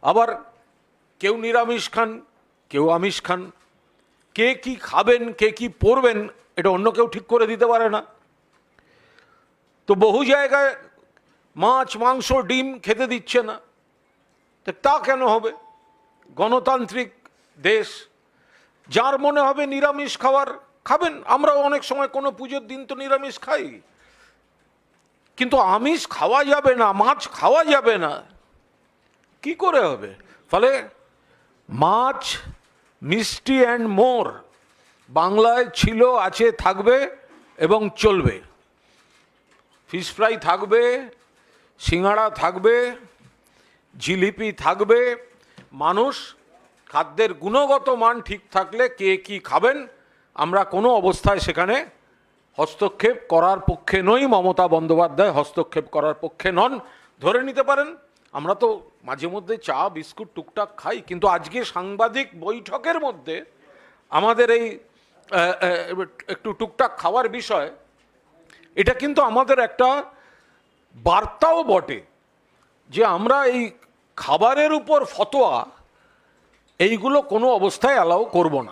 আবার কেউ নিরামিষ খান, কেউ আমিষ খান। কে কি খাবেন, কে কি পরবেন, এটা অন্য কেউ ঠিক করে দিতে পারে না। তো বহু জায়গায় মাছ, মাংস, ডিম খেতে দিচ্ছে না। তা কেন হবে? গণতান্ত্রিক দেশ, যার মনে হবে নিরামিষ খাবার খাবেন। আমরাও অনেক সময় কোনো পুজোর দিন তো নিরামিষ খাই, কিন্তু আমিষ খাওয়া যাবে না, মাছ খাওয়া যাবে না, কি করে হবে? ফলে মাছ, মিষ্টি অ্যান্ড মোর বাংলায় ছিল, আছে, থাকবে এবং চলবে। ফিশ ফ্রাই থাকবে, সিঙ্গাড়া থাকবে, জিলিপি থাকবে। মানুষ খাদ্যের গুণগত মান ঠিক থাকলে কে কি খাবেন আমরা কোনো অবস্থায় সেখানে হস্তক্ষেপ করার পক্ষে নই। মমতা বন্দ্যোপাধ্যায় হস্তক্ষেপ করার পক্ষে নন। ধরে নিতে পারেন আমরা তো মাঝে মধ্যে চা বিস্কুট টুকটাক খাই, কিন্তু আজকে সাংবাদিক বৈঠকের মধ্যে আমাদের এই একটু টুকটাক খাওয়ার বিষয়, এটা কিন্তু আমাদের একটা বার্তাও বটে যে আমরা এই খাবারের উপর ফতোয়া এইগুলো কোনো অবস্থায় অ্যালাউ করব না।